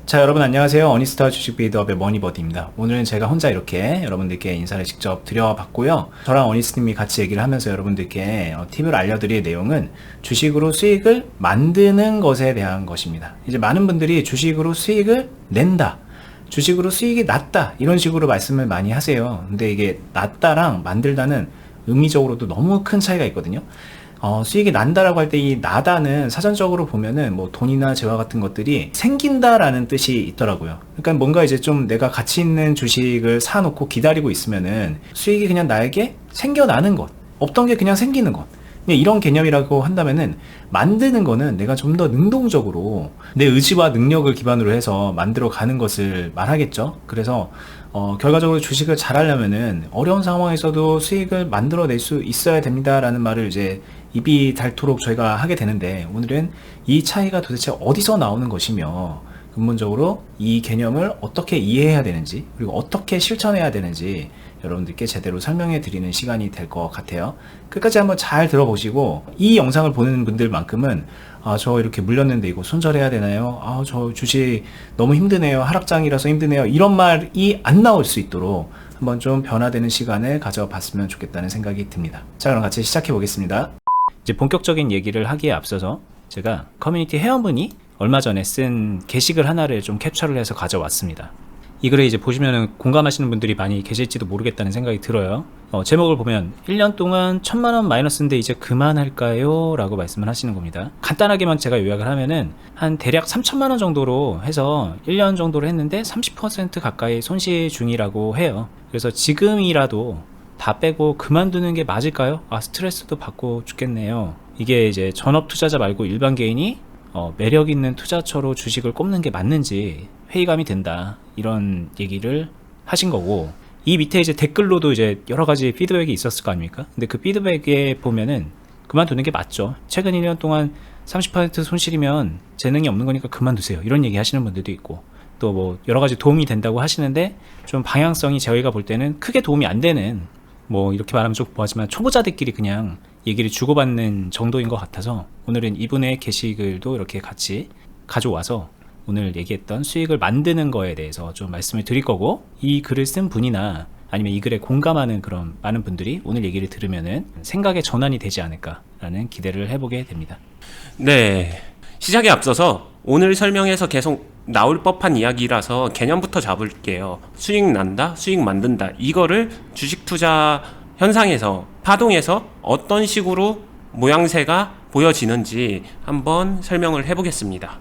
자, 여러분 안녕하세요. 어니스타 주식 빌드업의 머니버디입니다. 오늘은 제가 혼자 이렇게 여러분들께 인사를 직접 드려봤고요. 저랑 어니스님이 같이 얘기를 하면서 여러분들께 팁을 알려드릴 내용은 주식으로 수익을 만드는 것에 대한 것입니다. 이제 많은 분들이 주식으로 수익을 낸다, 주식으로 수익이 낮다, 이런 식으로 말씀을 많이 하세요. 근데 이게 낮다랑 만들다는 의미적으로도 너무 큰 차이가 있거든요. 수익이 난다라고 할 때 이 나다는 사전적으로 보면은 뭐 돈이나 재화 같은 것들이 생긴다라는 뜻이 있더라고요. 그러니까 뭔가 이제 좀 내가 가치 있는 주식을 사놓고 기다리고 있으면은 수익이 그냥 나에게 생겨나는 것, 없던 게 그냥 생기는 것, 이런 개념이라고 한다면은 만드는 거는 내가 좀 더 능동적으로 내 의지와 능력을 기반으로 해서 만들어 가는 것을 말하겠죠. 그래서 결과적으로 주식을 잘 하려면은 어려운 상황에서도 수익을 만들어낼 수 있어야 됩니다라는 말을 이제 입이 닳도록 저희가 하게 되는데, 오늘은 이 차이가 도대체 어디서 나오는 것이며 근본적으로 이 개념을 어떻게 이해해야 되는지, 그리고 어떻게 실천해야 되는지 여러분들께 제대로 설명해 드리는 시간이 될 것 같아요. 끝까지 한번 잘 들어보시고, 이 영상을 보는 분들만큼은 저 이렇게 물렸는데 이거 손절해야 되나요? 저 주식 너무 힘드네요, 하락장이라서 힘드네요, 이런 말이 안 나올 수 있도록 한번 좀 변화되는 시간을 가져봤으면 좋겠다는 생각이 듭니다. 자, 그럼 같이 시작해 보겠습니다. 이제 본격적인 얘기를 하기에 앞서서 제가 커뮤니티 회원분이 얼마 전에 쓴 게시글 하나를 좀 캡처를 해서 가져왔습니다. 이 글에 이제 보시면 공감하시는 분들이 많이 계실지도 모르겠다는 생각이 들어요. 제목을 보면 1년 동안 1000만원 마이너스인데 이제 그만할까요? 라고 말씀을 하시는 겁니다. 간단하게만 제가 요약을 하면은 한 대략 3000만원 정도로 해서 1년 정도로 했는데 30% 가까이 손실 중이라고 해요. 그래서 지금이라도 다 빼고 그만두는 게 맞을까요? 스트레스도 받고 죽겠네요. 이게 이제 전업 투자자 말고 일반 개인이 매력 있는 투자처로 주식을 꼽는 게 맞는지 회의감이 든다, 이런 얘기를 하신 거고, 이 밑에 이제 댓글로도 이제 여러 가지 피드백이 있었을 거 아닙니까? 근데 그 피드백에 보면은 그만두는 게 맞죠. 최근 1년 동안 30% 손실이면 재능이 없는 거니까 그만두세요, 이런 얘기 하시는 분들도 있고, 또 뭐 여러 가지 도움이 된다고 하시는데 좀 방향성이 저희가 볼 때는 크게 도움이 안 되는, 뭐 이렇게 말하면 좀 뭐하지만 초보자들끼리 그냥 얘기를 주고받는 정도인 것 같아서, 오늘은 이분의 게시글도 이렇게 같이 가져와서 오늘 얘기했던 수익을 만드는 거에 대해서 좀 말씀을 드릴 거고, 이 글을 쓴 분이나 아니면 이 글에 공감하는 그런 많은 분들이 오늘 얘기를 들으면은 생각의 전환이 되지 않을까라는 기대를 해보게 됩니다. 네, 시작에 앞서서 오늘 설명에서 계속 나올 법한 이야기라서 개념부터 잡을게요. 수익 난다, 수익 만든다, 이거를 주식 투자 현상에서, 파동에서 어떤 식으로 모양새가 보여지는지 한번 설명을 해보겠습니다.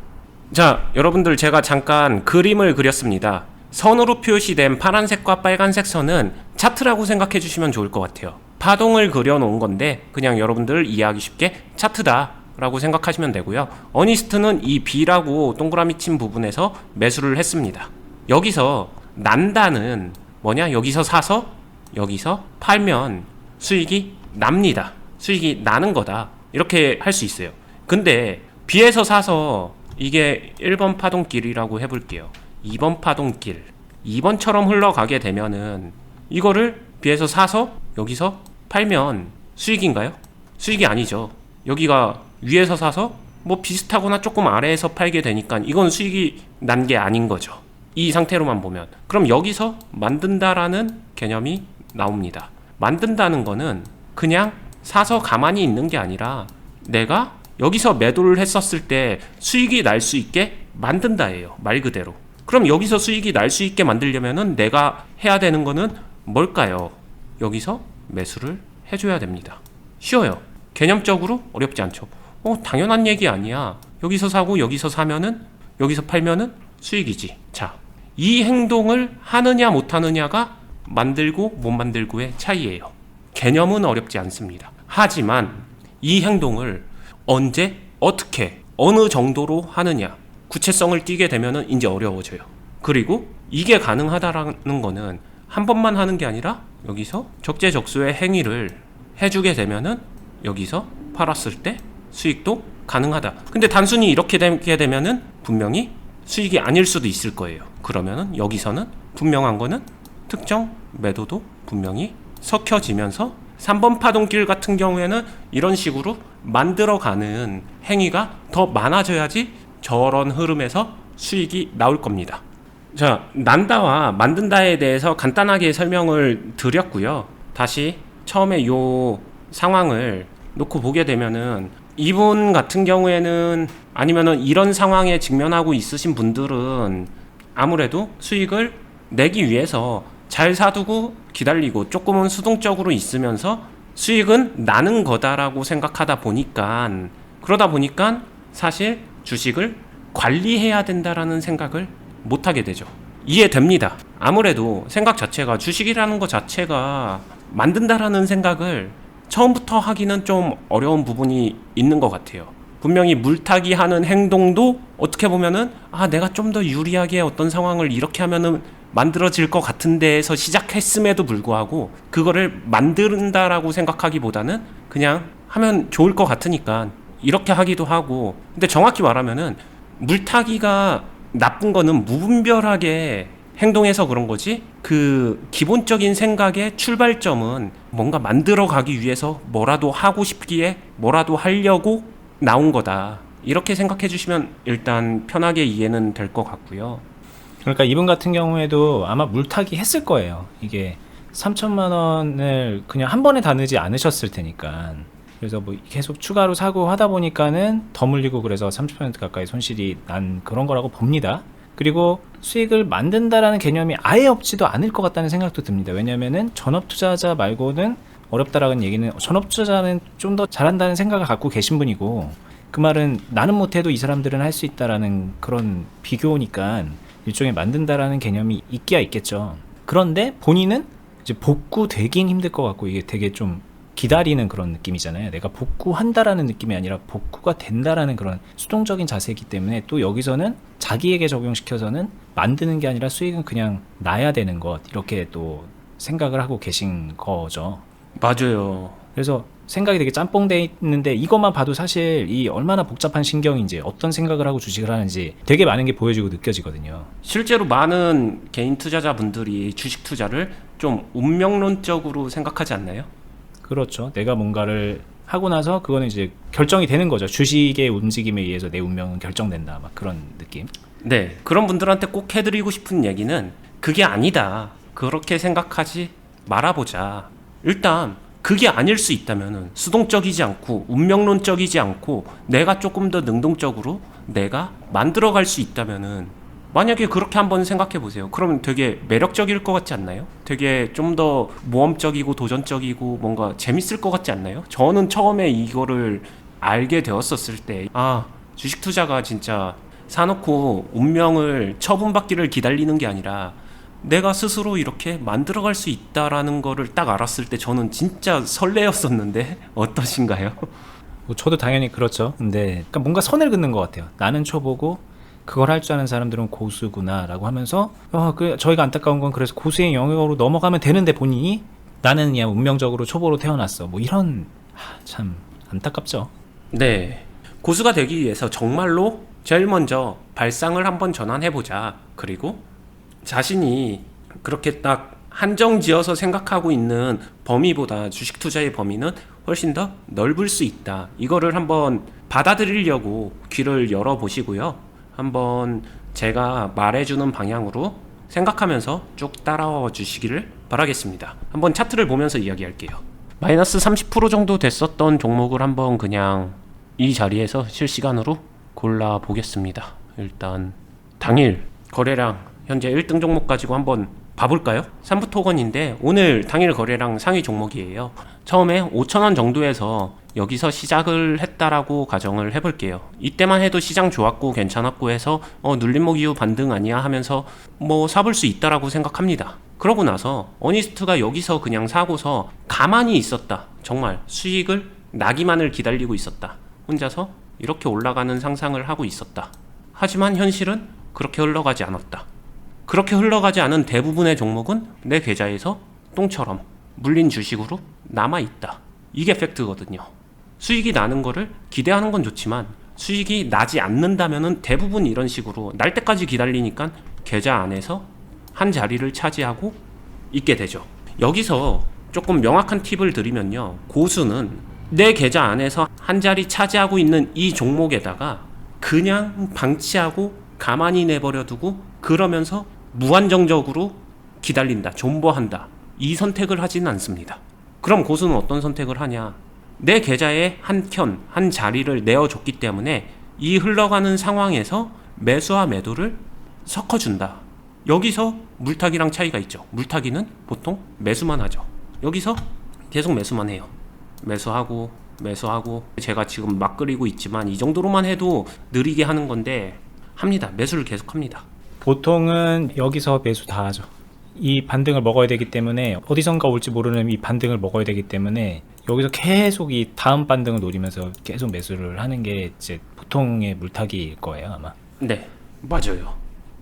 자, 여러분들, 제가 잠깐 그림을 그렸습니다. 선으로 표시된 파란색과 빨간색 선은 차트라고 생각해 주시면 좋을 것 같아요. 파동을 그려놓은 건데 그냥 여러분들 이해하기 쉽게 차트다 라고 생각하시면 되고요. 어니스트는 이 B라고 동그라미 친 부분에서 매수를 했습니다. 여기서 난다는 뭐냐? 여기서 사서 여기서 팔면 수익이 납니다. 수익이 나는 거다, 이렇게 할 수 있어요. 근데 B에서 사서, 이게 1번 파동길이라고 해볼게요. 2번 파동길, 2번처럼 흘러가게 되면은 이거를 B에서 사서 여기서 팔면 수익인가요? 수익이 아니죠. 여기가 위에서 사서 뭐 비슷하거나 조금 아래에서 팔게 되니까 이건 수익이 난 게 아닌 거죠, 이 상태로만 보면. 그럼 여기서 만든다라는 개념이 나옵니다. 만든다는 거는 그냥 사서 가만히 있는 게 아니라 내가 여기서 매도를 했었을 때 수익이 날 수 있게 만든다예요, 말 그대로. 그럼 여기서 수익이 날 수 있게 만들려면은 내가 해야 되는 거는 뭘까요? 여기서 매수를 해줘야 됩니다. 쉬워요. 개념적으로 어렵지 않죠. 당연한 얘기 아니야. 여기서 사고 여기서 사면은, 여기서 팔면은 수익이지. 자, 이 행동을 하느냐 못하느냐가 만들고 못 만들고의 차이예요. 개념은 어렵지 않습니다. 하지만 이 행동을 언제, 어떻게, 어느 정도로 하느냐, 구체성을 띠게 되면은 이제 어려워져요. 그리고 이게 가능하다라는 거는 한 번만 하는 게 아니라 여기서 적재적소의 행위를 해주게 되면은 여기서 팔았을 때 수익도 가능하다. 근데 단순히 이렇게 되게 되면은 분명히 수익이 아닐 수도 있을 거예요. 그러면은 여기서는 분명한 거는 특정 매도도 분명히 섞여지면서 3번 파동길 같은 경우에는 이런 식으로 만들어가는 행위가 더 많아져야지 저런 흐름에서 수익이 나올 겁니다. 자, 난다와 만든다에 대해서 간단하게 설명을 드렸고요. 다시 처음에 요 상황을 놓고 보게 되면은 이분 같은 경우에는 아니면은 이런 상황에 직면하고 있으신 분들은 아무래도 수익을 내기 위해서 잘 사두고 기다리고 조금은 수동적으로 있으면서 수익은 나는 거다라고 생각하다 보니까 그러다 보니까 사실 주식을 관리해야 된다라는 생각을 못하게 되죠. 이해됩니다. 아무래도 생각 자체가 주식이라는 것 자체가 만든다라는 생각을 처음부터 하기는 좀 어려운 부분이 있는 것 같아요. 분명히 물타기 하는 행동도 어떻게 보면은 내가 좀 더 유리하게 어떤 상황을 이렇게 하면은 만들어질 것 같은 데에서 시작했음에도 불구하고 그거를 만든다라고 생각하기보다는 그냥 하면 좋을 것 같으니까 이렇게 하기도 하고, 근데 정확히 말하면은 물타기가 나쁜 거는 무분별하게 행동해서 그런 거지 그 기본적인 생각의 출발점은 뭔가 만들어 가기 위해서 뭐라도 하고 싶기에 뭐라도 하려고 나온 거다, 이렇게 생각해 주시면 일단 편하게 이해는 될 것 같고요. 그러니까 이분 같은 경우에도 아마 물타기 했을 거예요. 이게 3천만 원을 그냥 한 번에 다 넣지 않으셨을 테니까. 그래서 뭐 계속 추가로 사고 하다 보니까는 더 물리고 그래서 30% 가까이 손실이 난 그런 거라고 봅니다. 그리고 수익을 만든다라는 개념이 아예 없지도 않을 것 같다는 생각도 듭니다. 왜냐면은 전업 투자자 말고는 어렵다라는 얘기는, 전업 투자자는 좀 더 잘한다는 생각을 갖고 계신 분이고, 그 말은 나는 못해도 이 사람들은 할 수 있다라는 그런 비교니까 일종의 만든다라는 개념이 있기야 있겠죠. 그런데 본인은 이제 복구되긴 힘들 것 같고, 이게 되게 좀 기다리는 그런 느낌이잖아요. 내가 복구한다라는 느낌이 아니라 복구가 된다라는 그런 수동적인 자세이기 때문에, 또 여기서는 자기에게 적용시켜서는 만드는 게 아니라 수익은 그냥 나야 되는 것, 이렇게 또 생각을 하고 계신 거죠. 맞아요. 그래서 생각이 되게 짬뽕 돼 있는데, 이것만 봐도 사실 이 얼마나 복잡한 신경인지, 어떤 생각을 하고 주식을 하는지 되게 많은 게 보여지고 느껴지거든요. 실제로 많은 개인 투자자분들이 주식 투자를 좀 운명론적으로 생각하지 않나요? 그렇죠. 내가 뭔가를 하고 나서 그거는 이제 결정이 되는 거죠. 주식의 움직임에 의해서 내 운명은 결정된다, 막 그런 느낌. 네, 그런 분들한테 꼭 해드리고 싶은 얘기는 그게 아니다, 그렇게 생각하지 말아보자. 일단 그게 아닐 수 있다면은 수동적이지 않고 운명론적이지 않고 내가 조금 더 능동적으로 내가 만들어갈 수 있다면은, 만약에 그렇게 한번 생각해 보세요. 그러면 되게 매력적일 것 같지 않나요? 되게 좀 더 모험적이고 도전적이고 뭔가 재밌을 것 같지 않나요? 저는 처음에 이거를 알게 되었었을 때, 주식 투자가 진짜 사놓고 운명을 처분받기를 기다리는 게 아니라 내가 스스로 이렇게 만들어갈 수 있다라는 거를 딱 알았을 때 저는 진짜 설레었었는데 어떠신가요? 뭐 저도 당연히 그렇죠. 근데 그러니까 뭔가 선을 긋는 것 같아요. 나는 초보고 그걸 할 줄 아는 사람들은 고수구나 라고 하면서, 저희가 안타까운 건 그래서 고수의 영역으로 넘어가면 되는데 본인이 나는 그냥 운명적으로 초보로 태어났어, 뭐 이런, 참 안타깝죠. 네, 고수가 되기 위해서 정말로 제일 먼저 발상을 한번 전환해보자. 그리고 자신이 그렇게 딱 한정지어서 생각하고 있는 범위보다 주식 투자의 범위는 훨씬 더 넓을 수 있다, 이거를 한번 받아들이려고 귀를 열어보시고요. 한번 제가 말해주는 방향으로 생각하면서 쭉 따라와 주시기를 바라겠습니다. 한번 차트를 보면서 이야기할게요. 마이너스 30% 정도 됐었던 종목을 한번 그냥 이 자리에서 실시간으로 골라 보겠습니다. 일단 당일 거래량 현재 1등 종목 가지고 한번 봐볼까요? 삼부토건인데 오늘 당일 거래량 상위 종목이에요. 처음에 5,000원 정도에서 여기서 시작을 했다라고 가정을 해볼게요. 이때만 해도 시장 좋았고 괜찮았고 해서 눌림목 이후 반등 아니야 하면서 뭐 사볼 수 있다라고 생각합니다. 그러고 나서 어니스트가 여기서 그냥 사고서 가만히 있었다. 정말 수익을 나기만을 기다리고 있었다. 혼자서 이렇게 올라가는 상상을 하고 있었다. 하지만 현실은 그렇게 흘러가지 않았다. 그렇게 흘러가지 않은 대부분의 종목은 내 계좌에서 똥처럼 물린 주식으로 남아있다. 이게 팩트거든요. 수익이 나는 거를 기대하는 건 좋지만 수익이 나지 않는다면은 대부분 이런 식으로 날 때까지 기다리니까 계좌 안에서 한 자리를 차지하고 있게 되죠. 여기서 조금 명확한 팁을 드리면요, 고수는 내 계좌 안에서 한 자리 차지하고 있는 이 종목에다가 그냥 방치하고 가만히 내버려 두고 그러면서 무한정적으로 기다린다, 존버한다, 이 선택을 하지는 않습니다. 그럼 고수는 어떤 선택을 하냐? 내 계좌에 한 켠, 한 자리를 내어줬기 때문에 이 흘러가는 상황에서 매수와 매도를 섞어준다. 여기서 물타기랑 차이가 있죠. 물타기는 보통 매수만 하죠. 여기서 계속 매수만 해요. 매수하고 제가 지금 막 그리고 있지만 이 정도로만 해도 느리게 하는 건데 합니다. 매수를 계속 합니다. 보통은 여기서 매수 다 하죠. 이 반등을 먹어야 되기 때문에, 어디선가 올지 모르는 이 반등을 먹어야 되기 때문에 여기서 계속 이 다음 반등을 노리면서 계속 매수를 하는 게 이제 보통의 물타기일 거예요, 아마. 네, 맞아요.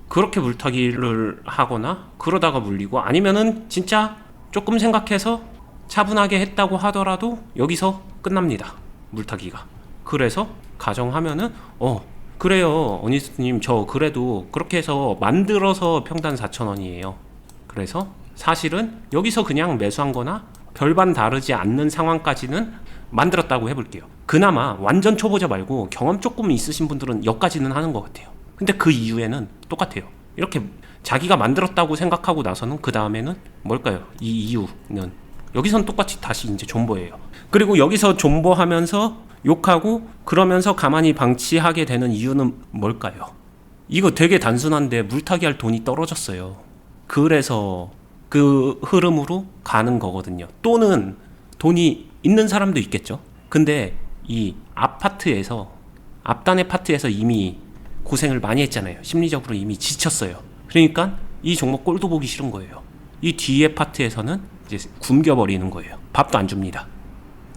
그렇게 물타기를 하거나 그러다가 물리고, 아니면은 진짜 조금 생각해서 차분하게 했다고 하더라도 여기서 끝납니다, 물타기가. 그래서 가정하면은 그래요 어니스트님, 저 그래도 그렇게 해서 만들어서 평단 4,000원이에요. 그래서 사실은 여기서 그냥 매수한 거나 별반 다르지 않는 상황까지는 만들었다고 해볼게요. 그나마 완전 초보자 말고 경험 조금 있으신 분들은 여기까지는 하는 것 같아요. 근데 그 이후에는 똑같아요. 이렇게 자기가 만들었다고 생각하고 나서는 그 다음에는 뭘까요? 이 이유는 여기선 똑같이 다시 이제 존버예요. 그리고 여기서 존버하면서 욕하고 그러면서 가만히 방치하게 되는 이유는 뭘까요? 이거 되게 단순한데 물타기 할 돈이 떨어졌어요. 그래서 그 흐름으로 가는 거거든요. 또는 돈이 있는 사람도 있겠죠. 근데 이 아파트에서, 앞단의 파트에서 이미 고생을 많이 했잖아요. 심리적으로 이미 지쳤어요. 그러니까 이 종목 꼴도 보기 싫은 거예요. 이 뒤에 파트에서는 이제 굶겨버리는 거예요. 밥도 안 줍니다.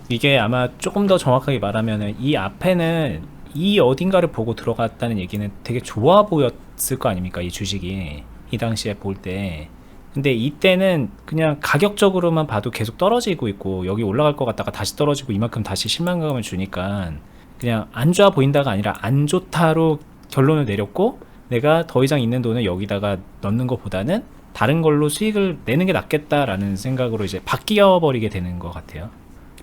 이게 아마 조금 더 정확하게 말하면은, 이 앞에는 이 어딘가를 보고 들어갔다는 얘기는 되게 좋아 보였을 거 아닙니까, 이 주식이 이 당시에 볼 때. 근데 이때는 그냥 가격적으로만 봐도 계속 떨어지고 있고, 여기 올라갈 것 같다가 다시 떨어지고 이만큼 다시 실망감을 주니까 그냥 안 좋아 보인다가 아니라 안 좋다로 결론을 내렸고, 내가 더 이상 있는 돈을 여기다가 넣는 것보다는 다른 걸로 수익을 내는 게 낫겠다라는 생각으로 이제 바뀌어 버리게 되는 것 같아요.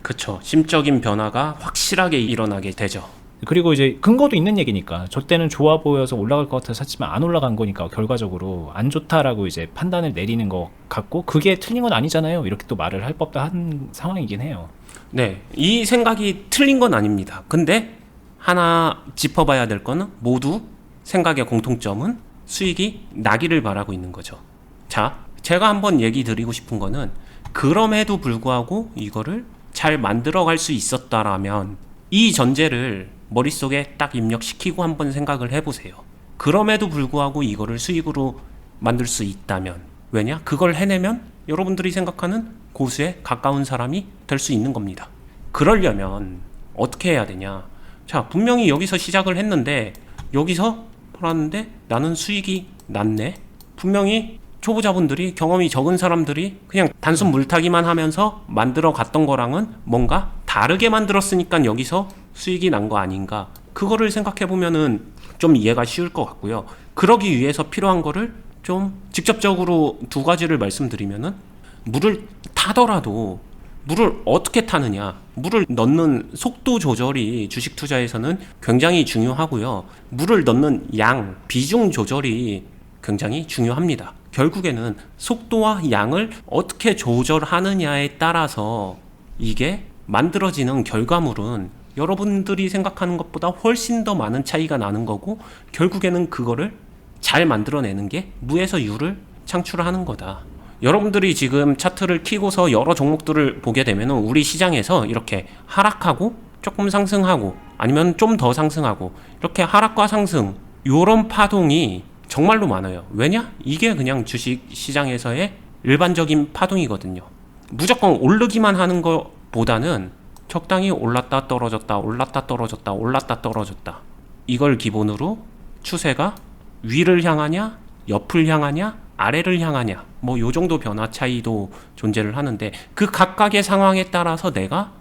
그쵸. 심적인 변화가 확실하게 일어나게 되죠. 그리고 이제 근거도 있는 얘기니까, 저 때는 좋아 보여서 올라갈 것 같아서 샀지만 안 올라간 거니까 결과적으로 안 좋다라고 이제 판단을 내리는 것 같고, 그게 틀린 건 아니잖아요, 이렇게 또 말을 할 법도 한 상황이긴 해요. 네, 이 생각이 틀린 건 아닙니다. 근데 하나 짚어봐야 될 거는, 모두 생각의 공통점은 수익이 나기를 바라고 있는 거죠. 자, 제가 한번 얘기 드리고 싶은 거는, 그럼에도 불구하고 이거를 잘 만들어 갈 수 있었다라면, 이 전제를 머릿속에 딱 입력시키고 한번 생각을 해보세요. 그럼에도 불구하고 이거를 수익으로 만들 수 있다면, 왜냐? 그걸 해내면 여러분들이 생각하는 고수에 가까운 사람이 될 수 있는 겁니다. 그러려면 어떻게 해야 되냐? 자, 분명히 여기서 시작을 했는데 여기서 팔았는데 나는 수익이 났네. 분명히 초보자분들이, 경험이 적은 사람들이 그냥 단순 물타기만 하면서 만들어 갔던 거랑은 뭔가 다르게 만들었으니까 여기서 수익이 난 거 아닌가, 그거를 생각해 보면은 좀 이해가 쉬울 것 같고요. 그러기 위해서 필요한 거를 좀 직접적으로 두 가지를 말씀드리면은, 물을 타더라도 물을 어떻게 타느냐, 물을 넣는 속도 조절이 주식 투자에서는 굉장히 중요하고요. 물을 넣는 양, 비중 조절이 굉장히 중요합니다. 결국에는 속도와 양을 어떻게 조절하느냐에 따라서 이게 만들어지는 결과물은 여러분들이 생각하는 것보다 훨씬 더 많은 차이가 나는 거고, 결국에는 그거를 잘 만들어내는 게 무에서 유를 창출하는 거다. 여러분들이 지금 차트를 키고서 여러 종목들을 보게 되면 우리 시장에서 이렇게 하락하고 조금 상승하고 아니면 좀 더 상승하고, 이렇게 하락과 상승, 요런 파동이 정말로 많아요. 왜냐? 이게 그냥 주식 시장에서의 일반적인 파동이거든요. 무조건 오르기만 하는 것보다는 적당히 올랐다 떨어졌다, 올랐다 떨어졌다, 올랐다 떨어졌다, 이걸 기본으로 추세가 위를 향하냐, 옆을 향하냐, 아래를 향하냐, 뭐 요 정도 변화 차이도 존재를 하는데, 그 각각의 상황에 따라서 내가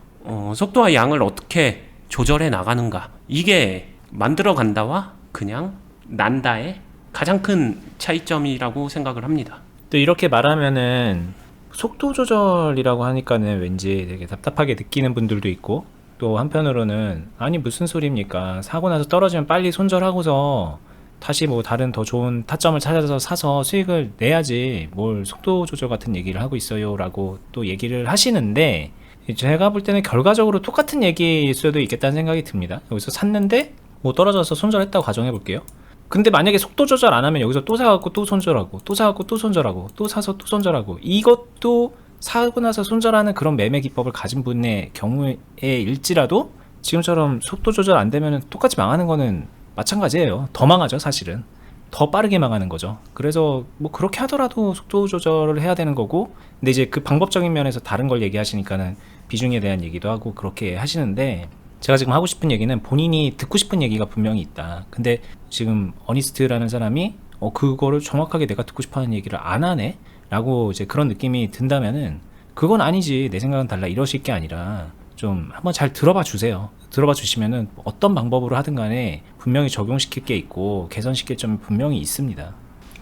속도와 양을 어떻게 조절해 나가는가, 이게 만들어 간다와 그냥 난다의 가장 큰 차이점이라고 생각을 합니다. 또 이렇게 말하면은 속도 조절이라고 하니까는 왠지 되게 답답하게 느끼는 분들도 있고, 또 한편으로는 아니 무슨 소리입니까, 사고 나서 떨어지면 빨리 손절하고서 다시 뭐 다른 더 좋은 타점을 찾아서 사서 수익을 내야지 뭘 속도 조절 같은 얘기를 하고 있어요 라고 또 얘기를 하시는데, 제가 볼 때는 결과적으로 똑같은 얘기일 수도 있겠다는 생각이 듭니다. 여기서 샀는데 뭐 떨어져서 손절했다고 가정해 볼게요. 근데 만약에 속도 조절 안 하면 여기서 또 사갖고 또 손절하고 또 사갖고 또 손절하고 또 사서 또 손절하고, 이것도 사고 나서 손절하는 그런 매매 기법을 가진 분의 경우에 일지라도 지금처럼 속도 조절 안 되면 똑같이 망하는 거는 마찬가지예요. 더 망하죠, 사실은. 더 빠르게 망하는 거죠. 그래서 뭐 그렇게 하더라도 속도 조절을 해야 되는 거고, 근데 이제 그 방법적인 면에서 다른 걸 얘기하시니까는 비중에 대한 얘기도 하고 그렇게 하시는데, 제가 지금 하고 싶은 얘기는 본인이 듣고 싶은 얘기가 분명히 있다. 근데 지금 어니스트라는 사람이 그거를 정확하게 내가 듣고 싶어하는 얘기를 안 하네? 라고 이제 그런 느낌이 든다면은, 그건 아니지, 내 생각은 달라, 이러실 게 아니라 좀 한번 잘 들어봐 주세요. 들어봐 주시면은 어떤 방법으로 하든 간에 분명히 적용시킬 게 있고 개선시킬 점이 분명히 있습니다.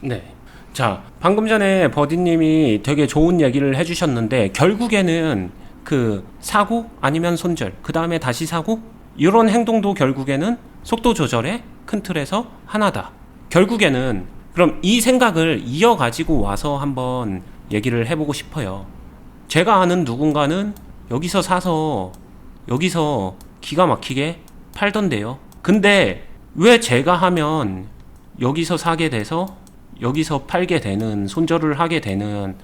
네. 자, 방금 전에 버디님이 되게 좋은 얘기를 해주셨는데, 결국에는 그 사고 아니면 손절, 그 다음에 다시 사고, 이런 행동도 결국에는 속도 조절의 큰 틀에서 하나다. 결국에는 그럼 이 생각을 이어가지고 와서 한번 얘기를 해보고 싶어요. 제가 아는 누군가는 여기서 사서 여기서 기가 막히게 팔던데요. 근데 왜 제가 하면 여기서 사게 돼서 여기서 팔게 되는, 손절을 하게 되는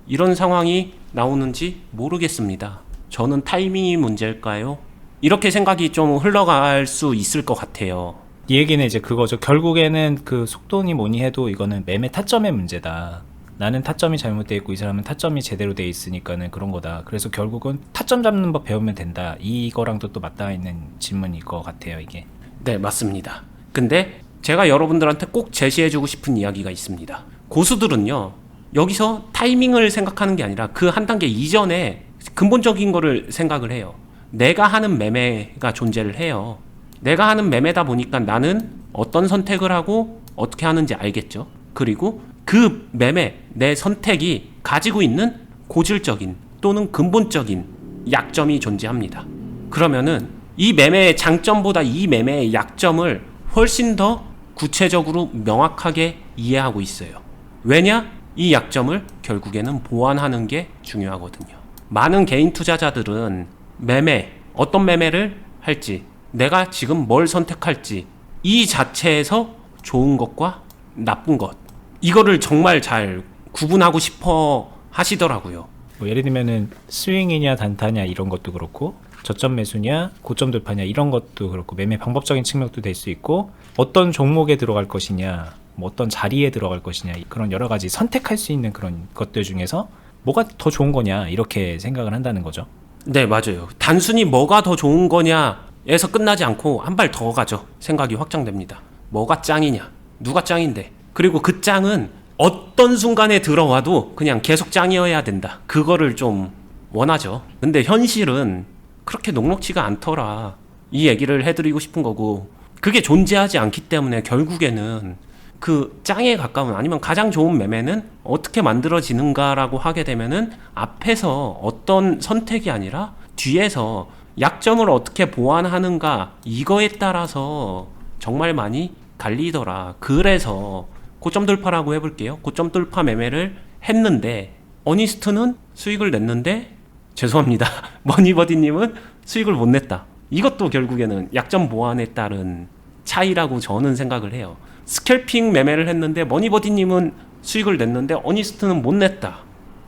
이런 상황이 나오는지 모르겠습니다. 저는 타이밍이 문제일까요? 이렇게 생각이 좀 흘러갈 수 있을 것 같아요. 이 얘기는 이제 그거죠. 결국에는 그 속도니 뭐니 해도 이거는 매매 타점의 문제다. 나는 타점이 잘못되어 있고 이 사람은 타점이 제대로 되어 있으니까는 그런 거다. 그래서 결국은 타점 잡는 법 배우면 된다. 이거랑도 또 맞닿아 있는 질문일 것 같아요, 이게. 네, 맞습니다. 근데 제가 여러분들한테 꼭 제시해주고 싶은 이야기가 있습니다. 고수들은요, 여기서 타이밍을 생각하는 게 아니라 그 한 단계 이전에 근본적인 거를 생각을 해요. 내가 하는 매매가 존재를 해요. 내가 하는 매매다 보니까 나는 어떤 선택을 하고 어떻게 하는지 알겠죠. 그리고 그 매매, 내 선택이 가지고 있는 고질적인 또는 근본적인 약점이 존재합니다. 그러면은 이 매매의 장점보다 이 매매의 약점을 훨씬 더 구체적으로 명확하게 이해하고 있어요. 왜냐? 이 약점을 결국에는 보완하는 게 중요하거든요. 많은 개인 투자자들은 매매, 어떤 매매를 할지, 내가 지금 뭘 선택할지, 이 자체에서 좋은 것과 나쁜 것, 이거를 정말 잘 구분하고 싶어 하시더라고요. 뭐 예를 들면은 스윙이냐 단타냐 이런 것도 그렇고, 저점 매수냐 고점 돌파냐 이런 것도 그렇고, 매매 방법적인 측면도 될 수 있고, 어떤 종목에 들어갈 것이냐, 뭐 어떤 자리에 들어갈 것이냐, 그런 여러 가지 선택할 수 있는 그런 것들 중에서 뭐가 더 좋은 거냐, 이렇게 생각을 한다는 거죠. 네, 맞아요. 단순히 뭐가 더 좋은 거냐에서 끝나지 않고 한 발 더 가죠. 생각이 확장됩니다. 뭐가 짱이냐, 누가 짱인데, 그리고 그 짱은 어떤 순간에 들어와도 그냥 계속 짱이어야 된다. 그거를 좀 원하죠. 근데 현실은 그렇게 녹록지가 않더라. 이 얘기를 해드리고 싶은 거고, 그게 존재하지 않기 때문에 결국에는 그 짱에 가까운, 아니면 가장 좋은 매매는 어떻게 만들어지는가라고 하게 되면은 앞에서 어떤 선택이 아니라 뒤에서 약점을 어떻게 보완하는가, 이거에 따라서 정말 많이 갈리더라. 그래서 고점 돌파라고 해볼게요. 고점 돌파 매매를 했는데 어니스트는 수익을 냈는데, 죄송합니다, 머니버디님은 수익을 못 냈다. 이것도 결국에는 약점 보완에 따른 차이라고 저는 생각을 해요. 스캘핑 매매를 했는데 머니버디님은 수익을 냈는데 어니스트는 못 냈다.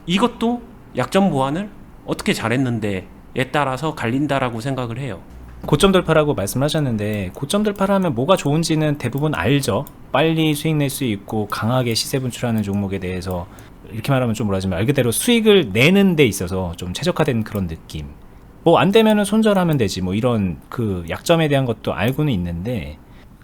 이것도 약점 보완을 어떻게 잘했는데에 따라서 갈린다라고 생각을 해요. 고점 돌파라고 말씀하셨는데, 고점 돌파를 하면 뭐가 좋은지는 대부분 알죠. 빨리 수익 낼 수 있고 강하게 시세 분출하는 종목에 대해서, 이렇게 말하면 좀 뭐라지만 말 그대로 수익을 내는 데 있어서 좀 최적화된 그런 느낌. 뭐 안 되면은 손절하면 되지, 뭐 이런 그 약점에 대한 것도 알고는 있는데,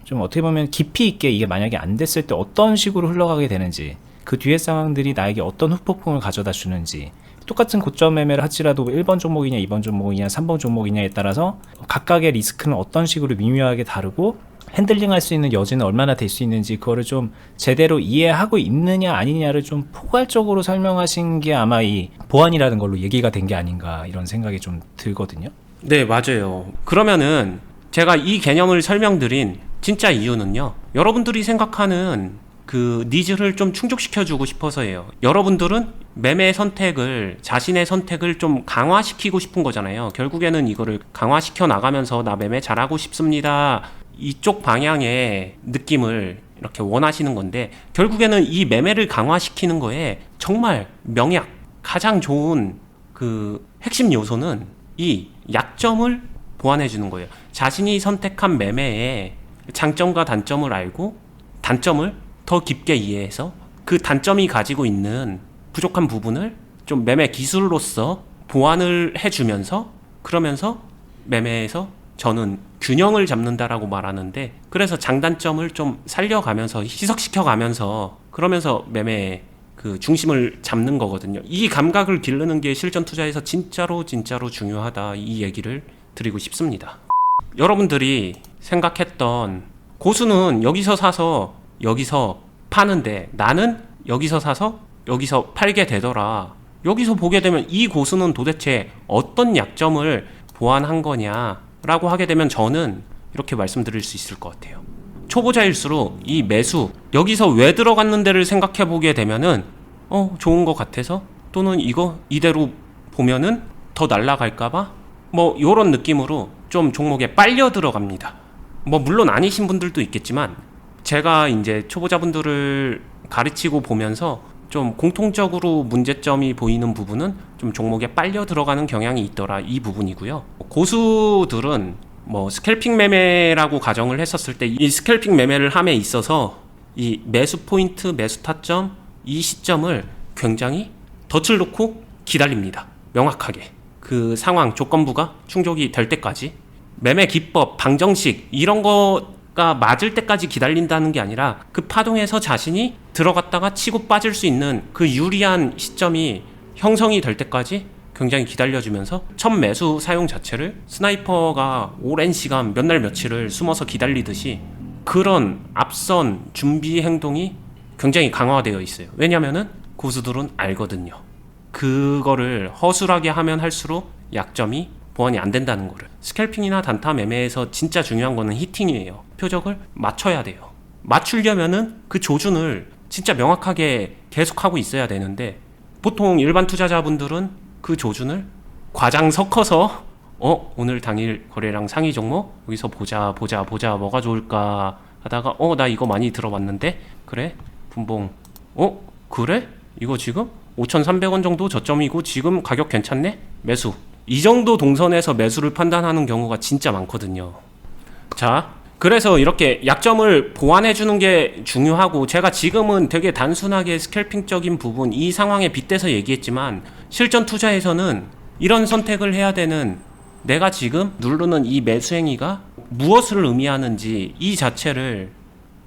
좀 어떻게 보면 깊이 있게 이게 만약에 안 됐을 때 어떤 식으로 흘러가게 되는지, 그 뒤의 상황들이 나에게 어떤 후폭풍을 가져다 주는지, 똑같은 고점 매매를 할지라도 1번 종목이냐 2번 종목이냐 3번 종목이냐에 따라서 각각의 리스크는 어떤 식으로 미묘하게 다르고, 핸들링할 수 있는 여지는 얼마나 될 수 있는지, 그거를 좀 제대로 이해하고 있느냐 아니냐를 좀 포괄적으로 설명하신 게 아마 이 보안이라는 걸로 얘기가 된 게 아닌가, 이런 생각이 좀 들거든요. 네, 맞아요. 그러면은 제가 이 개념을 설명드린 진짜 이유는요. 여러분들이 생각하는 그 니즈를 좀 충족시켜주고 싶어서예요. 여러분들은 매매 선택을, 자신의 선택을 좀 강화시키고 싶은 거잖아요. 결국에는 이거를 강화시켜 나가면서 나 매매 잘하고 싶습니다. 이쪽 방향의 느낌을 이렇게 원하시는 건데, 결국에는 이 매매를 강화시키는 거에 정말 명약, 가장 좋은 그 핵심 요소는 이 약점을 보완해 주는 거예요. 자신이 선택한 매매의 장점과 단점을 알고 단점을 더 깊게 이해해서 그 단점이 가지고 있는 부족한 부분을 좀 매매 기술로서 보완을 해주면서, 그러면서 매매에서 저는 균형을 잡는다라고 말하는데, 그래서 장단점을 좀 살려가면서 희석시켜가면서 그러면서 매매의 그 중심을 잡는 거거든요. 이 감각을 기르는 게 실전 투자에서 진짜로 중요하다, 이 얘기를 드리고 싶습니다. 여러분들이 생각했던 고수는 여기서 사서 여기서 파는데 나는 여기서 사서 여기서 팔게 되더라. 여기서 보게 되면 이 고수는 도대체 어떤 약점을 보완한 거냐라고 하게 되면 저는 이렇게 말씀드릴 수 있을 것 같아요. 초보자일수록 이 매수, 여기서 왜 들어갔는데를 생각해 보게 되면은 좋은 것 같아서, 또는 이거 이대로 보면은 더 날아갈까봐 뭐 요런 느낌으로 좀 종목에 빨려 들어갑니다. 뭐 물론 아니신 분들도 있겠지만, 제가 이제 초보자분들을 가르치고 보면서 좀 공통적으로 문제점이 보이는 부분은 좀 종목에 빨려 들어가는 경향이 있더라, 이 부분이고요. 고수들은 뭐 스캘핑 매매라고 가정을 했었을 때 이 스캘핑 매매를 함에 있어서 이 매수 포인트, 매수 타점, 이 시점을 굉장히 덫을 놓고 기다립니다. 명확하게 그 상황 조건부가 충족이 될 때까지, 매매 기법, 방정식 이런 거가 맞을 때까지 기다린다는 게 아니라 그 파동에서 자신이 들어갔다가 치고 빠질 수 있는 그 유리한 시점이 형성이 될 때까지 굉장히 기다려주면서 첫 매수 사용 자체를 스나이퍼가 오랜 시간 몇 날 며칠을 숨어서 기다리듯이 그런 앞선 준비 행동이 굉장히 강화되어 있어요. 왜냐면은 고수들은 알거든요. 그거를 허술하게 하면 할수록 약점이 보완이 안 된다는 거를. 스캘핑이나 단타 매매에서 진짜 중요한 거는 히팅이에요. 표적을 맞춰야 돼요. 맞추려면은 그 조준을 진짜 명확하게 계속하고 있어야 되는데, 보통 일반 투자자분들은 그 조준을 과장 섞어서 오늘 당일 거래량 상위 종목 여기서 보자 뭐가 좋을까 하다가 나 이거 많이 들어봤는데, 그래 분봉 그래 이거 지금 5,300원 정도 저점이고 지금 가격 괜찮네, 매수. 이 정도 동선에서 매수를 판단하는 경우가 진짜 많거든요. 자, 그래서 이렇게 약점을 보완해 주는 게 중요하고, 제가 지금은 되게 단순하게 스캘핑적인 부분, 이 상황에 빗대서 얘기했지만, 실전 투자에서는 이런 선택을 해야 되는, 내가 지금 누르는 이 매수 행위가 무엇을 의미하는지 이 자체를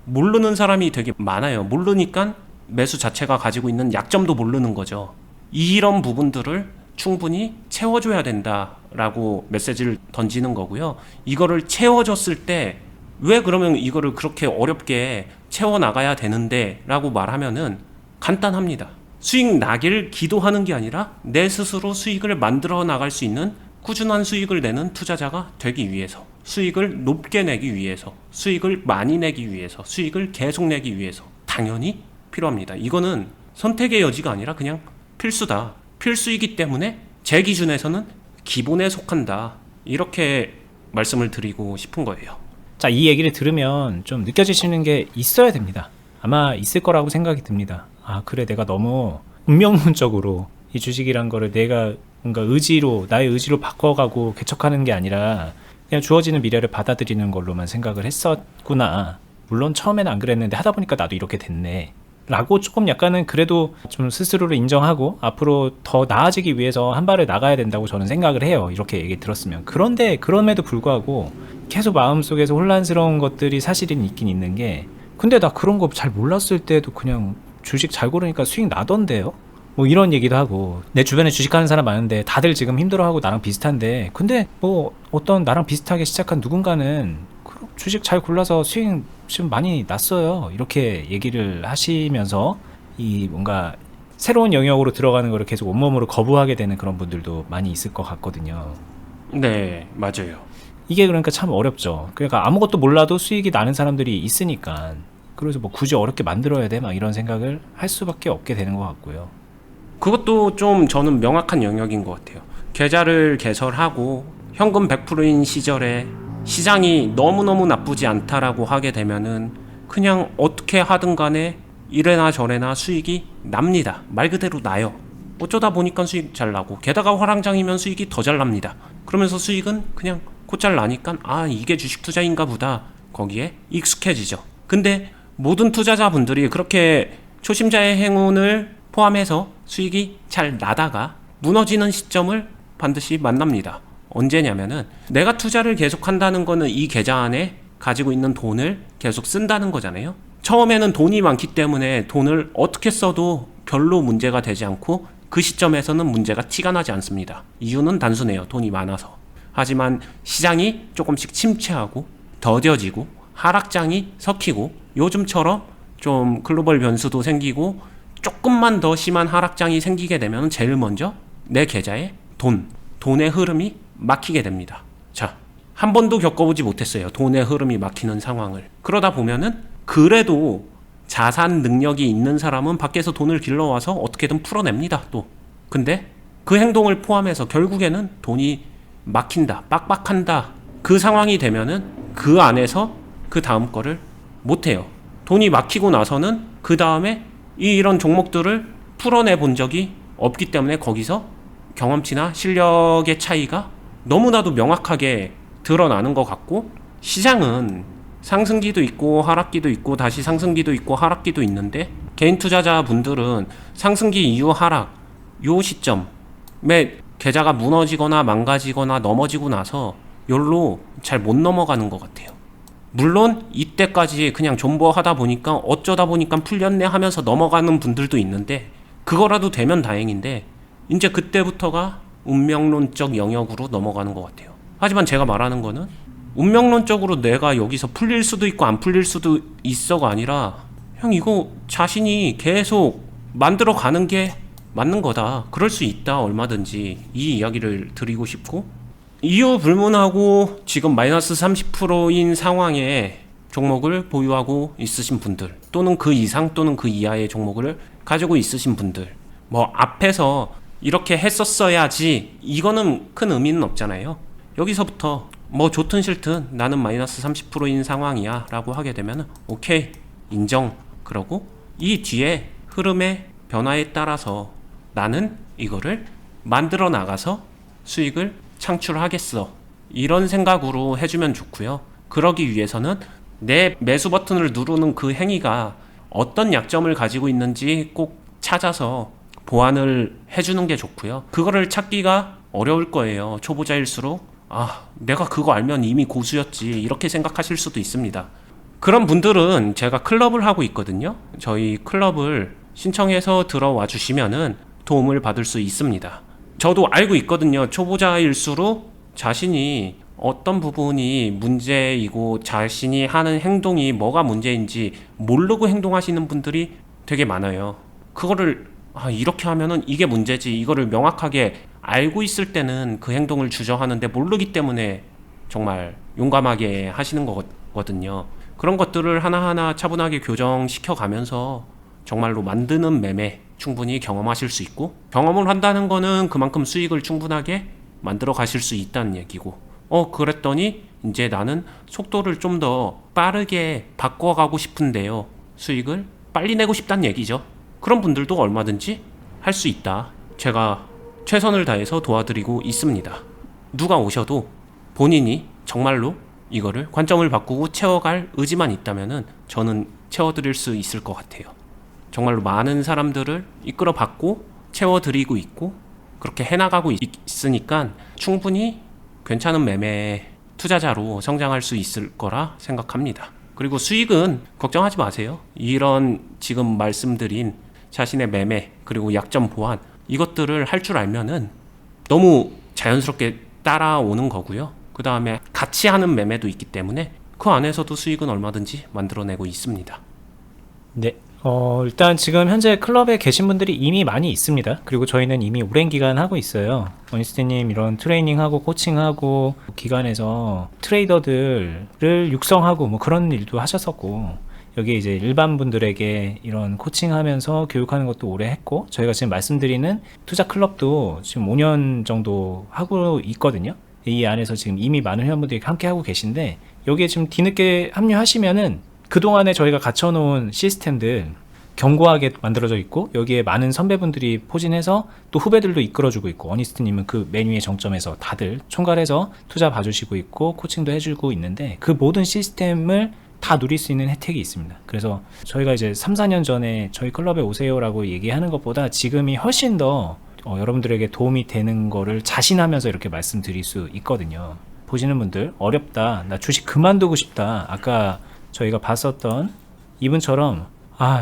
모르는 사람이 되게 많아요. 모르니까 매수 자체가 가지고 있는 약점도 모르는 거죠. 이런 부분들을 충분히 채워줘야 된다라고 메시지를 던지는 거고요. 이거를 채워줬을 때 왜 그러면 이거를 그렇게 어렵게 채워나가야 되는데 라고 말하면은 간단합니다. 수익 나길 기도하는 게 아니라 내 스스로 수익을 만들어 나갈 수 있는 꾸준한 수익을 내는 투자자가 되기 위해서, 수익을 높게 내기 위해서, 수익을 많이 내기 위해서, 수익을 계속 내기 위해서 당연히 필요합니다. 이거는 선택의 여지가 아니라 그냥 필수다. 필수이기 때문에 제 기준에서는 기본에 속한다. 이렇게 말씀을 드리고 싶은 거예요. 자, 이 얘기를 들으면 좀 느껴지시는 게 있어야 됩니다. 아마 있을 거라고 생각이 듭니다. 아, 그래, 내가 너무 운명론적으로 이 주식이란 거를 내가 뭔가 나의 의지로 바꿔가고 개척하는 게 아니라 그냥 주어지는 미래를 받아들이는 걸로만 생각을 했었구나. 물론 처음에는 안 그랬는데 하다 보니까 나도 이렇게 됐네 라고 조금 약간은 그래도 좀 스스로를 인정하고 앞으로 더 나아지기 위해서 한 발을 나가야 된다고 저는 생각을 해요. 이렇게 얘기 들었으면. 그런데 그럼에도 불구하고 계속 마음속에서 혼란스러운 것들이 사실은 있긴 있는 게, 근데 나 그런 거 잘 몰랐을 때도 그냥 주식 잘 고르니까 수익 나던데요? 뭐 이런 얘기도 하고, 내 주변에 주식하는 사람 많은데 다들 지금 힘들어하고 나랑 비슷한데, 근데 뭐 어떤 나랑 비슷하게 시작한 누군가는 주식 잘 골라서 수익 지금 많이 났어요. 이렇게 얘기를 하시면서 이 뭔가 새로운 영역으로 들어가는 거를 계속 온몸으로 거부하게 되는 그런 분들도 많이 있을 것 같거든요. 네, 맞아요. 이게 그러니까 참 어렵죠. 그러니까 아무것도 몰라도 수익이 나는 사람들이 있으니까. 그래서 뭐 굳이 어렵게 만들어야 돼? 막 이런 생각을 할 수밖에 없게 되는 것 같고요. 그것도 좀 저는 명확한 영역인 것 같아요. 계좌를 개설하고 현금 100%인 시절에 시장이 너무너무 나쁘지 않다라고 하게 되면은 그냥 어떻게 하든 간에 이래나 저래나 수익이 납니다. 말 그대로 나요. 어쩌다 보니까 수익 잘 나고, 게다가 화랑장이면 수익이 더 잘 납니다. 그러면서 수익은 그냥 곧잘 나니까 아, 이게 주식 투자인가 보다, 거기에 익숙해지죠. 근데 모든 투자자분들이 그렇게 초심자의 행운을 포함해서 수익이 잘 나다가 무너지는 시점을 반드시 만납니다. 언제냐면은 내가 투자를 계속 한다는 거는 이 계좌 안에 가지고 있는 돈을 계속 쓴다는 거잖아요. 처음에는 돈이 많기 때문에 돈을 어떻게 써도 별로 문제가 되지 않고 그 시점에서는 문제가 티가 나지 않습니다. 이유는 단순해요. 돈이 많아서. 하지만 시장이 조금씩 침체하고 더뎌지고 하락장이 섞이고 요즘처럼 좀 글로벌 변수도 생기고 조금만 더 심한 하락장이 생기게 되면 제일 먼저 내 계좌에 돈의 흐름이 막히게 됩니다. 자, 한 번도 겪어보지 못했어요. 돈의 흐름이 막히는 상황을. 그러다 보면은 그래도 자산 능력이 있는 사람은 밖에서 돈을 길러와서 어떻게든 풀어냅니다. 또 근데 그 행동을 포함해서 결국에는 돈이 막힌다, 빡빡한다, 그 상황이 되면은 그 안에서 그 다음 거를 못해요. 돈이 막히고 나서는 그 다음에 이런 종목들을 풀어내 본 적이 없기 때문에 거기서 경험치나 실력의 차이가 너무나도 명확하게 드러나는 것 같고, 시장은 상승기도 있고 하락기도 있고 다시 상승기도 있고 하락기도 있는데, 개인 투자자분들은 상승기 이후 하락 요 시점에 계좌가 무너지거나 망가지거나 넘어지고 나서 열로 잘 못 넘어가는 것 같아요. 물론 이때까지 그냥 존버하다 보니까 어쩌다 보니까 풀렸네 하면서 넘어가는 분들도 있는데, 그거라도 되면 다행인데 이제 그때부터가 운명론적 영역으로 넘어가는 것 같아요. 하지만 제가 말하는 거는 운명론적으로 내가 여기서 풀릴 수도 있고 안 풀릴 수도 있어가 아니라, 형 이거 자신이 계속 만들어 가는 게 맞는 거다, 그럴 수 있다, 얼마든지 이 이야기를 드리고 싶고, 이유 불문하고 지금 마이너스 30%인 상황에 종목을 보유하고 있으신 분들, 또는 그 이상 또는 그 이하의 종목을 가지고 있으신 분들, 뭐 앞에서 이렇게 했었어야지 이거는 큰 의미는 없잖아요. 여기서부터 뭐 좋든 싫든 나는 마이너스 30%인 상황이야 라고 하게 되면 오케이, 인정. 그러고 이 뒤에 흐름의 변화에 따라서 나는 이거를 만들어 나가서 수익을 창출하겠어, 이런 생각으로 해주면 좋고요. 그러기 위해서는 내 매수 버튼을 누르는 그 행위가 어떤 약점을 가지고 있는지 꼭 찾아서 보완을 해주는 게 좋고요. 그거를 찾기가 어려울 거예요. 초보자일수록 아, 내가 그거 알면 이미 고수였지, 이렇게 생각하실 수도 있습니다. 그런 분들은 제가 클럽을 하고 있거든요. 저희 클럽을 신청해서 들어와 주시면은 도움을 받을 수 있습니다. 저도 알고 있거든요. 초보자일수록 자신이 어떤 부분이 문제이고 자신이 하는 행동이 뭐가 문제인지 모르고 행동하시는 분들이 되게 많아요. 그거를 이렇게 하면은 이게 문제지, 이거를 명확하게 알고 있을 때는 그 행동을 주저하는데 모르기 때문에 정말 용감하게 하시는 거거든요. 그런 것들을 하나하나 차분하게 교정시켜 가면서 정말로 만드는 매매 충분히 경험하실 수 있고, 경험을 한다는 거는 그만큼 수익을 충분하게 만들어 가실 수 있다는 얘기고, 그랬더니 이제 나는 속도를 좀 더 빠르게 바꿔가고 싶은데요, 수익을 빨리 내고 싶다는 얘기죠. 그런 분들도 얼마든지 할 수 있다. 제가 최선을 다해서 도와드리고 있습니다. 누가 오셔도 본인이 정말로 이거를 관점을 바꾸고 채워갈 의지만 있다면은 저는 채워드릴 수 있을 것 같아요. 정말로 많은 사람들을 이끌어 받고 채워드리고 있고 그렇게 해나가고 있으니까 충분히 괜찮은 매매 투자자로 성장할 수 있을 거라 생각합니다. 그리고 수익은 걱정하지 마세요. 이런 지금 말씀드린 자신의 매매 그리고 약점 보완, 이것들을 할 줄 알면은 너무 자연스럽게 따라오는 거고요. 그 다음에 같이 하는 매매도 있기 때문에 그 안에서도 수익은 얼마든지 만들어내고 있습니다. 네, 일단 지금 현재 클럽에 계신 분들이 이미 많이 있습니다. 그리고 저희는 이미 오랜 기간 하고 있어요. 어니스트님 이런 트레이닝하고 코칭하고 기관에서 트레이더들을 육성하고 뭐 그런 일도 하셨었고, 여기 이제 일반 분들에게 이런 코칭하면서 교육하는 것도 오래 했고, 저희가 지금 말씀드리는 투자 클럽도 지금 5년 정도 하고 있거든요. 이 안에서 지금 이미 많은 회원분들이 함께 하고 계신데, 여기에 지금 뒤늦게 합류하시면은 그동안에 저희가 갖춰놓은 시스템들 견고하게 만들어져 있고, 여기에 많은 선배분들이 포진해서 또 후배들도 이끌어주고 있고, 어니스트님은 그 맨 위의 정점에서 다들 총괄해서 투자 봐주시고 있고 코칭도 해주고 있는데, 그 모든 시스템을 다 누릴 수 있는 혜택이 있습니다. 그래서 저희가 이제 3, 4년 전에 저희 클럽에 오세요라고 얘기하는 것보다 지금이 훨씬 더 여러분들에게 도움이 되는 거를 자신하면서 이렇게 말씀드릴 수 있거든요. 보시는 분들, 어렵다, 나 주식 그만두고 싶다, 아까 저희가 봤었던 이분처럼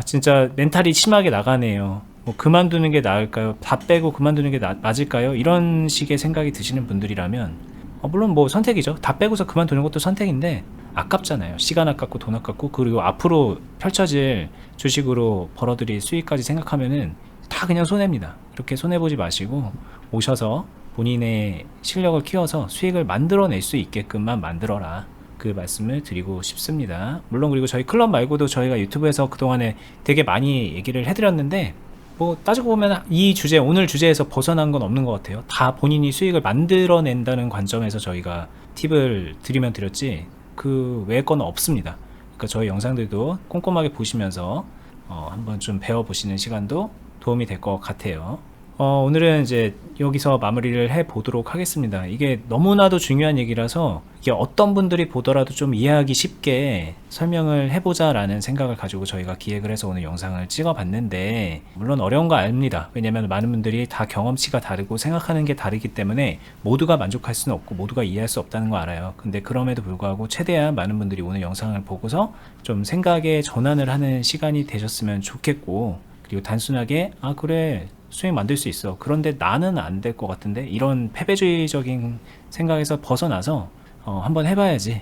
진짜 멘탈이 심하게 나가네요, 뭐 그만두는 게 나을까요, 다 빼고 그만두는 게 맞을까요, 이런 식의 생각이 드시는 분들이라면 물론 뭐 선택이죠. 다 빼고서 그만두는 것도 선택인데 아깝잖아요. 시간 아깝고 돈 아깝고, 그리고 앞으로 펼쳐질 주식으로 벌어들일 수익까지 생각하면은 다 그냥 손해입니다. 이렇게 손해보지 마시고 오셔서 본인의 실력을 키워서 수익을 만들어낼 수 있게끔만 만들어라, 그 말씀을 드리고 싶습니다. 물론 그리고 저희 클럽 말고도 저희가 유튜브에서 그동안에 되게 많이 얘기를 해드렸는데, 뭐 따지고 보면 이 주제, 오늘 주제에서 벗어난 건 없는 것 같아요. 다 본인이 수익을 만들어낸다는 관점에서 저희가 팁을 드리면 드렸지 그 외의 건 없습니다. 그러니까 저희 영상들도 꼼꼼하게 보시면서 한번 좀 배워보시는 시간도 도움이 될 것 같아요. 오늘은 이제 여기서 마무리를 해 보도록 하겠습니다. 이게 너무나도 중요한 얘기라서 이게 어떤 분들이 보더라도 좀 이해하기 쉽게 설명을 해보자 라는 생각을 가지고 저희가 기획을 해서 오늘 영상을 찍어 봤는데, 물론 어려운 거 압니다. 왜냐면 많은 분들이 다 경험치가 다르고 생각하는 게 다르기 때문에 모두가 만족할 수는 없고 모두가 이해할 수 없다는 거 알아요. 근데 그럼에도 불구하고 최대한 많은 분들이 오늘 영상을 보고서 좀 생각의 전환을 하는 시간이 되셨으면 좋겠고, 그리고 단순하게 그래 수익 만들 수 있어, 그런데 나는 안 될 것 같은데, 이런 패배주의적인 생각에서 벗어나서 한번 해봐야지,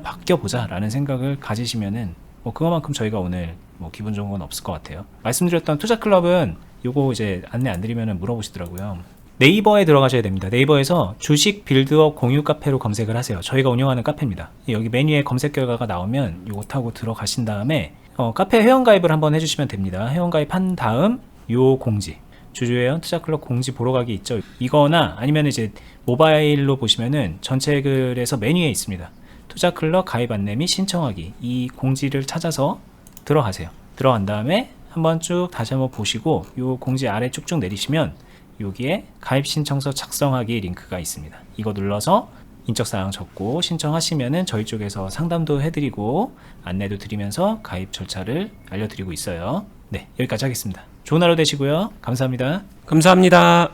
바뀌어보자 라는 생각을 가지시면은 뭐 그거만큼 저희가 오늘 뭐 기분 좋은 건 없을 것 같아요. 말씀드렸던 투자클럽은 요거 이제 안내 안 드리면은 물어보시더라고요. 네이버에 들어가셔야 됩니다. 네이버에서 주식 빌드업 공유 카페로 검색을 하세요. 저희가 운영하는 카페입니다. 여기 메뉴에 검색 결과가 나오면 요거 타고 들어가신 다음에 카페 회원가입을 한번 해주시면 됩니다. 회원가입한 다음 요 공지, 주주회원 투자클럽 공지 보러 가기 있죠. 이거나 아니면 이제 모바일로 보시면은 전체 글에서 메뉴에 있습니다. 투자클럽 가입 안내 및 신청하기, 이 공지를 찾아서 들어가세요. 들어간 다음에 한번 쭉 다시 한번 보시고 요 공지 아래 쭉쭉 내리시면 여기에 가입 신청서 작성하기 링크가 있습니다. 이거 눌러서 인적사항 적고 신청하시면은 저희 쪽에서 상담도 해드리고 안내도 드리면서 가입 절차를 알려드리고 있어요. 네, 여기까지 하겠습니다. 좋은 하루 되시고요. 감사합니다. 감사합니다.